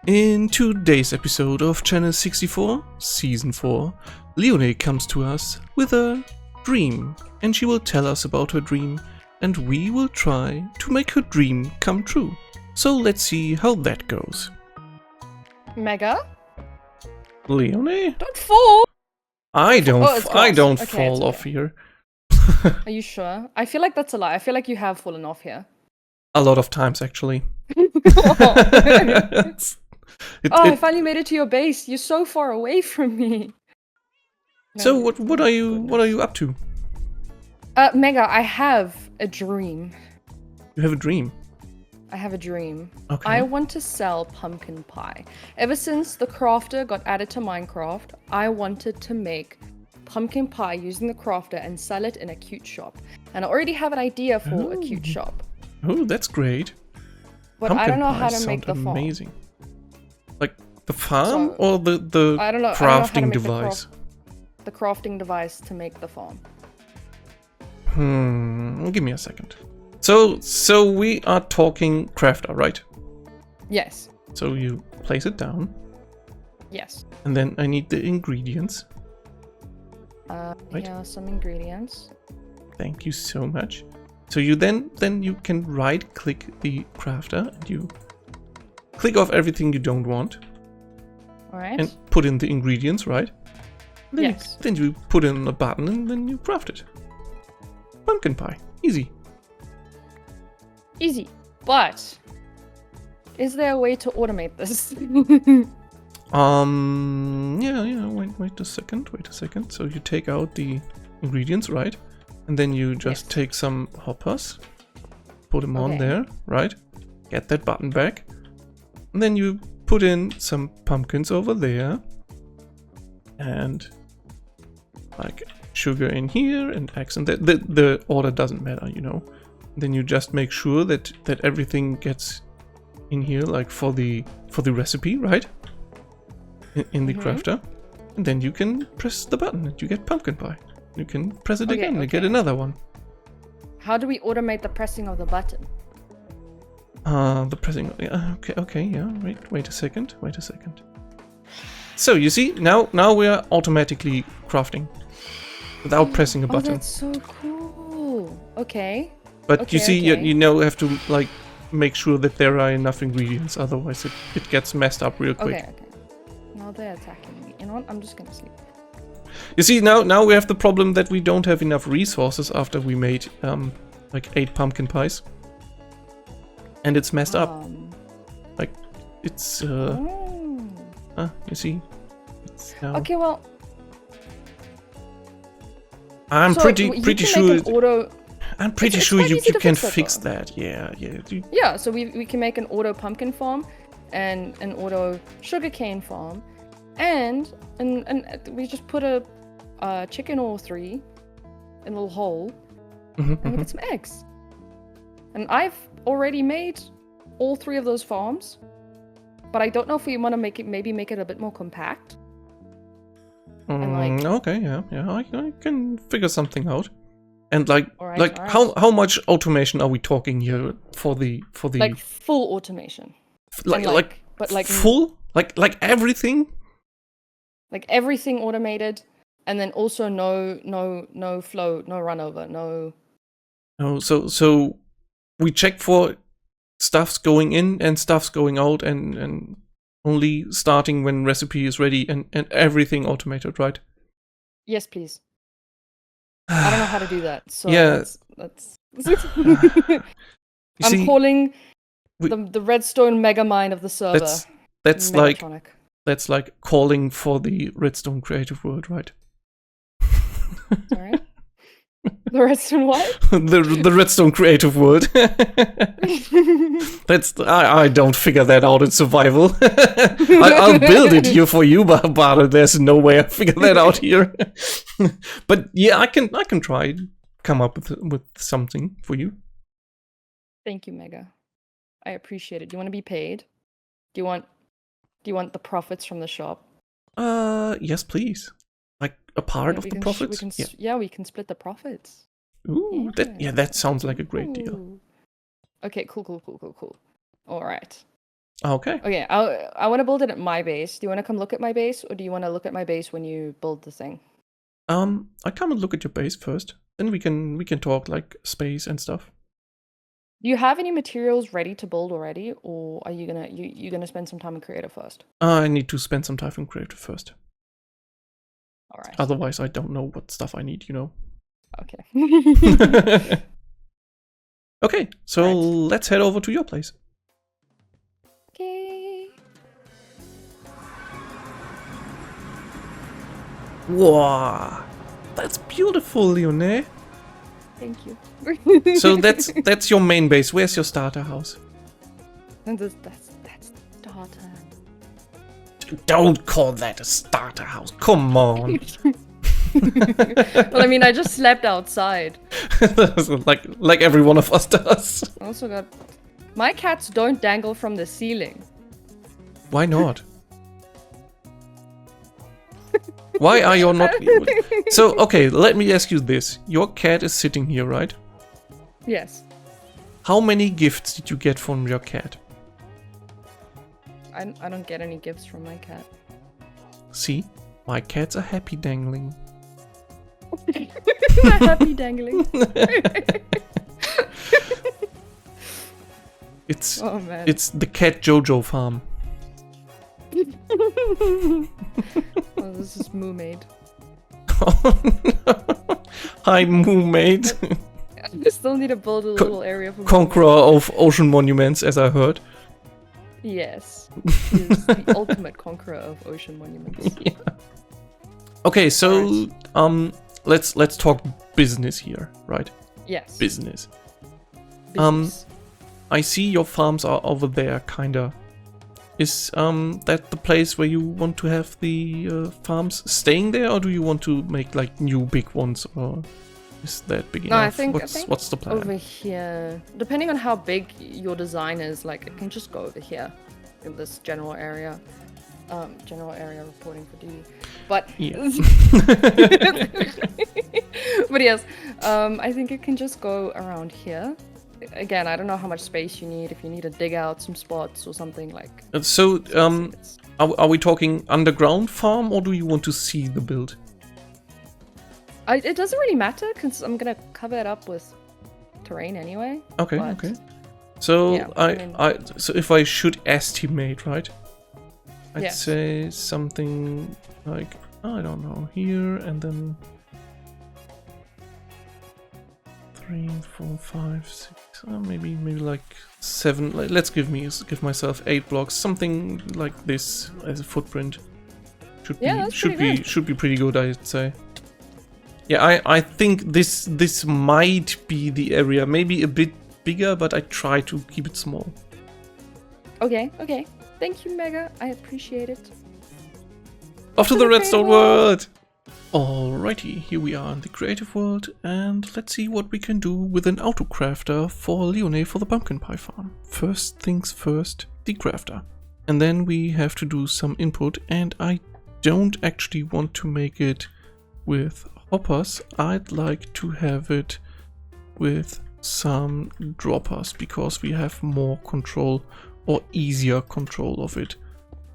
In today's episode of Channel 64, Season 4, Leoné comes to us with a dream, and she will tell us about her dream, and we will try to make her dream come true. So let's see how that goes. Mega? Leoné? Don't fall! I don't Okay, fall off here. Are you sure? I feel like that's a lie. I feel like you have fallen off here. A lot of times, actually. I finally made it to your base. You're so far away from me. So what are you up to? Mega, I have a dream. You have a dream. I have a dream. Okay. I want to sell pumpkin pie. Ever since the crafter got added to Minecraft, I wanted to make pumpkin pie using the crafter and sell it in a cute shop. And I already have an idea for a cute shop. Oh, that's great. But Pumpkin I don't know how pies to make the sound farm. amazing. Like the farm So, or the I don't know how to crafting make device? the crafting device to make the farm. Give me a second. So we are talking crafter, right? Yes. So you place it down, Yes. and then I need the ingredients. Right. Here are some ingredients. Thank you so much. So you then you can right click the crafter and you click off everything you don't want Alright. and put in the ingredients, right? Then Yes. then you put in a button and then you craft it. Pumpkin pie, easy. Easy. But is there a way to automate this? Yeah, wait a second. So you take out the ingredients, right? And then you just take some hoppers, put them on there, right? Get that button back. And then you put in some pumpkins over there. And like sugar in here and eggs, and the order doesn't matter, you know. Then you just make sure that everything gets in here, like for the recipe, right? In the crafter, and then you can press the button and you get pumpkin pie. You can press it again and get another one. How do we automate the pressing of the button? The pressing. Okay, yeah. Wait a second. So you see, now we are automatically crafting without pressing a button. Oh, that's so cool. Okay. But you see, you know, have to like make sure that there are enough ingredients, otherwise it gets messed up real quick. Okay. Now they're attacking me. You know what? I'm just gonna sleep. You see, now we have the problem that we don't have enough resources after we made like 8 pumpkin pies, and it's messed up. Like it's you see. It's now... Okay, well. I'm so pretty sure. I'm pretty sure you can fix fix that. Yeah. Yeah, so we can make an auto pumpkin farm and an auto sugarcane farm, and we just put a chicken or 3 in a little hole, and we get some eggs. And I've already made all 3 of those farms, but I don't know if we want to make it a bit more compact. And okay, yeah, I can figure something out. And like Alright. how much automation are we talking here for the like full automation, like full like everything, like everything automated, and then also no flow, no run over, no. Oh, so we check for stuff's going in and stuff's going out, and only starting when recipe is ready, and everything automated, right? Yes, please. I don't know how to do that, so yeah. that's I'm calling the Redstone mega mine of the server. That's like calling for the Redstone creative world, right? Sorry? The Redstone what? the Redstone creative world. That's I don't figure that out in survival. I'll build it here for you, but there's no way I figure that out here. But yeah, I can try come up with something for you. Thank you, Mega. I appreciate it. Do you want to be paid? Do you want the profits from the shop? Yes, please. Like a part of the profits? We can split the profits. Ooh, that sounds like a great deal. Okay, cool. All right. Okay. Okay, I want to build it at my base. Do you want to come look at my base, or do you want to look at my base when you build the thing? I come and look at your base first. Then we can talk like space and stuff. Do you have any materials ready to build already, or are you gonna spend some time in creative first? I need to spend some time in creative first. All right. Otherwise, I don't know what stuff I need, you know. Okay. Okay, so Right. let's head over to your place. Okay. Wow, that's beautiful, Leoné. Thank you. So that's your main base. Where's your starter house? And that's starter. Don't call that a starter house. Come on. Well, I mean, I just slept outside. like every one of us does. I also got. My cats don't dangle from the ceiling. Why not? Why are you not? So okay, let me ask you this: your cat is sitting here, right? Yes. How many gifts did you get from your cat? I don't get any gifts from my cat. See, my cats are happy dangling. Happy dangling. It's Oh man. it's the cat Jojo farm. Oh, this is Moo Maid. Hi, Moo Mate. I still need to build a little area for Moo Conqueror of ocean monuments, as I heard. Maid. Yes. He's the ultimate conqueror of ocean monuments. Yeah. Okay, so let's talk business here, right? Yes. Business. Business. I see your farms are over there, kinda. Is that the place where you want to have the farms staying there, or do you want to make like new big ones, or is that big enough? I think what's the plan? over here, depending on how big your design is, like it can just go over here in this general area. General area reporting for duty. But Yeah. but yes, I think it can just go around here. Again, I don't know how much space you need, if you need to dig out some spots or something like. So are we talking underground farm, or do you want to see the build? It doesn't really matter because I'm gonna cover it up with terrain anyway. Okay, but okay. So yeah, so if I should estimate, right? I'd Yes. say something like, I don't know, here and then 3, 4, 5, 6, maybe like 7. Let's give myself 8 blocks, something like this as a footprint. Should be pretty good, I'd say. Yeah, I think this might be the area, maybe a bit bigger, but I try to keep it small. Okay. Thank you, Mega. I appreciate it. Off to the Okay, redstone well- world! Alrighty, here we are in the creative world, and let's see what we can do with an auto crafter for Leoné for the pumpkin pie farm. First things first, the crafter. And then we have to do some input, and I don't actually want to make it with hoppers. I'd like to have it with some droppers, because we have more control or easier control of it,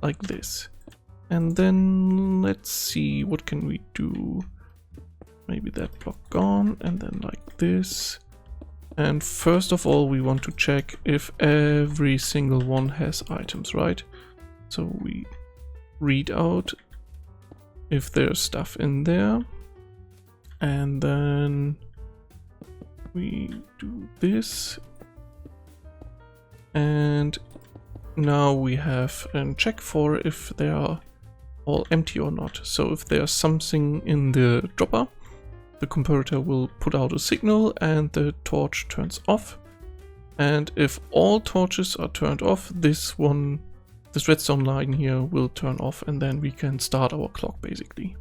like this. And then let's see, what can we do? Maybe that block gone, and then like this. And first of all, we want to check if every single one has items, right? So we read out if there's stuff in there. And then we do this. And now we have a check for if they are all empty or not. So if there's something in the dropper, the comparator will put out a signal and the torch turns off. And if all torches are turned off, this redstone line here will turn off, and then we can start our clock basically.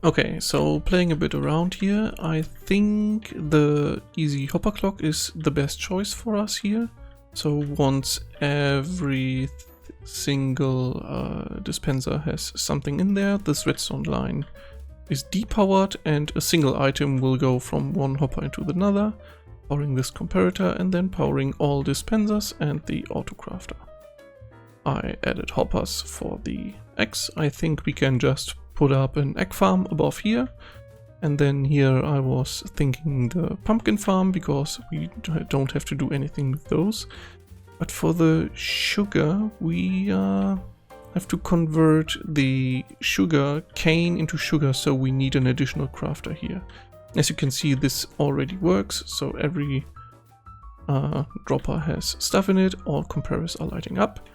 Okay, so playing a bit around here, I think the easy hopper clock is the best choice for us here. So once every single dispenser has something in there, this redstone line is depowered, and a single item will go from one hopper into another, powering this comparator and then powering all dispensers and the auto crafter. I added hoppers for the eggs. I think we can just put up an egg farm above here. And then here I was thinking the pumpkin farm, because we don't have to do anything with those. But for the sugar, we have to convert the sugar cane into sugar, so we need an additional crafter here. As you can see, this already works, so every dropper has stuff in it, all compressors are lighting up.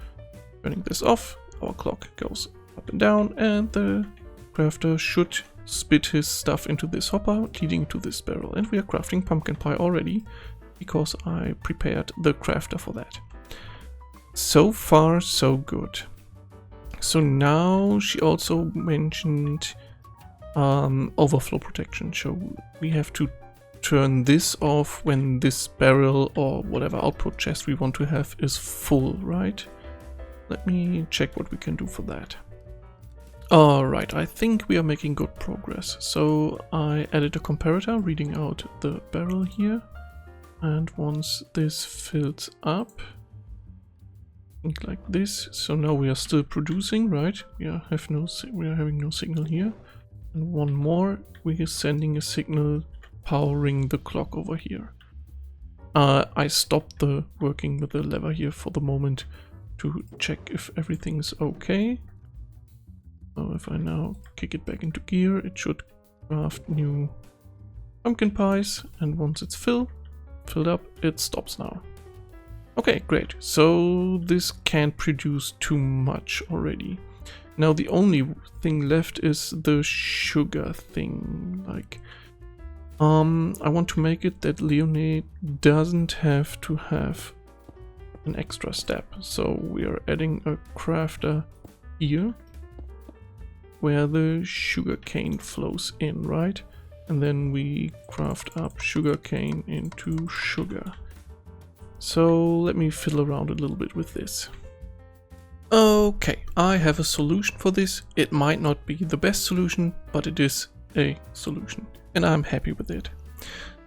Turning this off, our clock goes up and down, and the crafter should spit his stuff into this hopper, leading to this barrel. And we are crafting pumpkin pie already, because I prepared the crafter for that. So far, so good. So now she also mentioned overflow protection. So we have to turn this off when this barrel or whatever output chest we want to have is full, right? Let me check what we can do for that. Alright, I think we are making good progress. So I added a comparator reading out the barrel here. And once this fills up, like this, so now we are still producing, right? We are having no signal here. And one more, we are sending a signal powering the clock over here. I stopped the working with the lever here for the moment to check if everything's okay. So if I now kick it back into gear, it should craft new pumpkin pies, and once it's filled up, it stops now. Okay, great. So this can't produce too much already. Now the only thing left is the sugar thing. Like, I want to make it that Leoné doesn't have to have an extra step. So we are adding a crafter here, where the sugar cane flows in, right? And then we craft up sugar cane into sugar. So let me fiddle around a little bit with this. Okay, I have a solution for this. It might not be the best solution, but it is a solution, and I'm happy with it.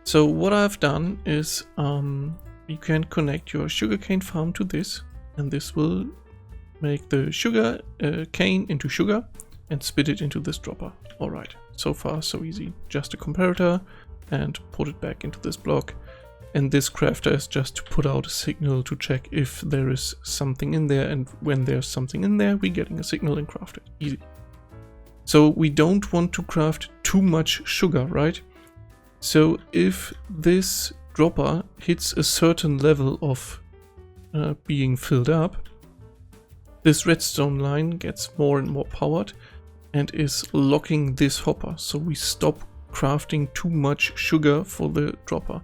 So what I've done is you can connect your sugarcane farm to this, and this will make the sugar cane into sugar and spit it into this dropper. Alright, so far so easy. Just a comparator and put it back into this block. And this crafter is just to put out a signal to check if there is something in there, and when there's something in there, we're getting a signal and craft it. Easy. So we don't want to craft too much sugar, right? So if this dropper hits a certain level of being filled up, this redstone line gets more and more powered and is locking this hopper. So we stop crafting too much sugar for the dropper.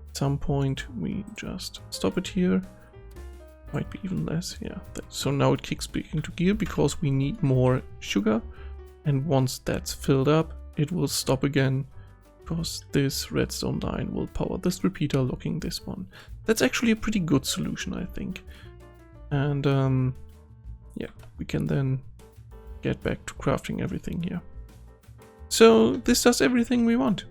At some point we just stop it here. Might be even less, yeah. So now it kicks back into gear because we need more sugar, and once that's filled up it will stop again because this redstone line will power this repeater, locking this one. That's actually a pretty good solution, I think. And yeah, we can then get back to crafting everything here. So this does everything we want.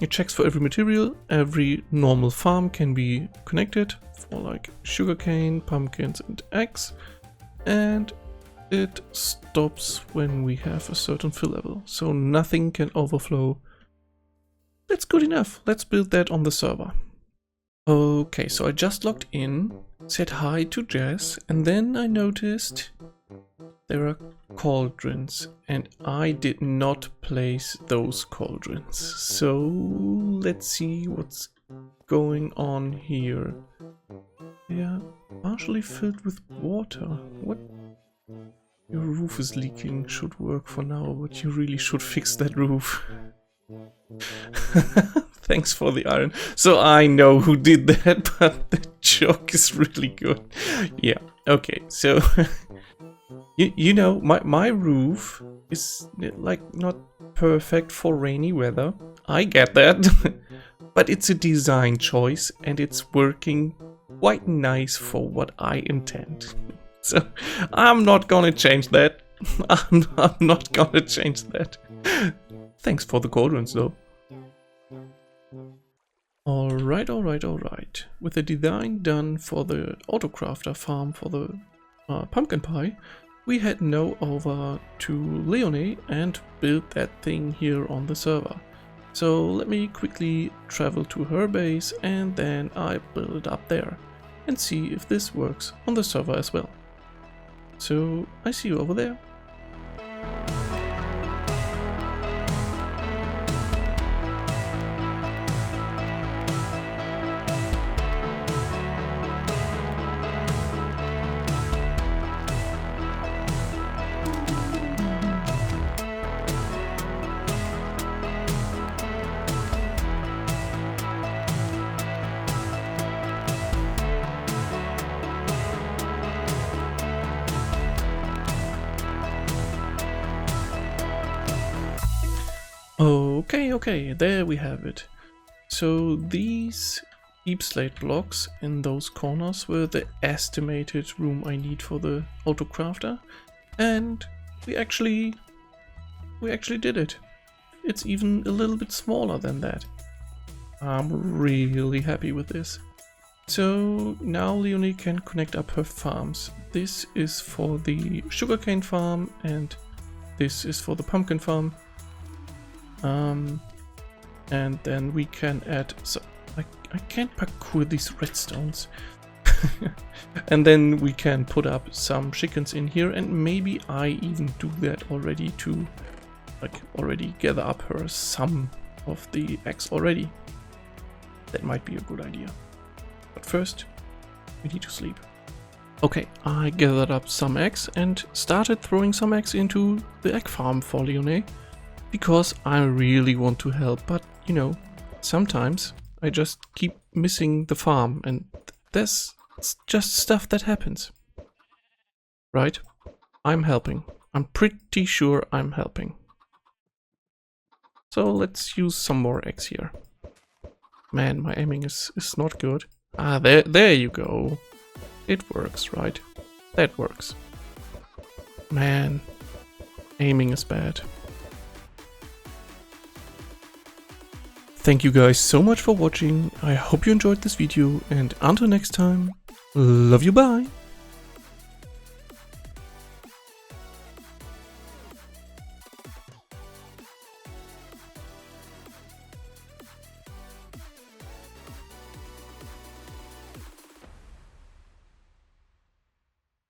It checks for every material. Every normal farm can be connected for like sugarcane, pumpkins and eggs, and it stops when we have a certain fill level, so nothing can overflow. That's good enough. Let's build that on the server. Okay, so I just logged in, said hi to Jess, and then I noticed there are cauldrons, and I did not place those cauldrons. So let's see what's going on here. They are partially filled with water. What? Your roof is leaking. Should work for now, but you really should fix that roof. Thanks for the iron. So I know who did that, but the joke is really good. Yeah, okay, so you know, my roof is like not perfect for rainy weather. I get that. But it's a design choice and it's working quite nice for what I intend. So I'm not gonna change that. I'm not gonna change that. Thanks for the cauldrons though. Alright. With the design done for the autocrafter farm for the pumpkin pie, we head now over to Leoné and build that thing here on the server. So let me quickly travel to her base and then I build it up there and see if this works on the server as well. So I see you over there. Okay, there we have it. So these deep slate blocks in those corners were the estimated room I need for the auto crafter, and we actually did it. It's even a little bit smaller than that. I'm really happy with this. So now Leoné can connect up her farms. This is for the sugarcane farm and this is for the pumpkin farm. And then we can add, so I can't parkour these redstones. And then we can put up some chickens in here, and maybe I even do that already to already gather up her some of the eggs already. That might be a good idea. But first, we need to sleep. Okay, I gathered up some eggs and started throwing some eggs into the egg farm for Leoné. Because I really want to help, but you know, sometimes I just keep missing the farm and that's just stuff that happens. Right? I'm helping. I'm pretty sure I'm helping. So let's use some more eggs here. Man, my aiming is not good. Ah, there you go. It works, right? That works. Man, aiming is bad. Thank you guys so much for watching. I hope you enjoyed this video and until next time, love you, bye!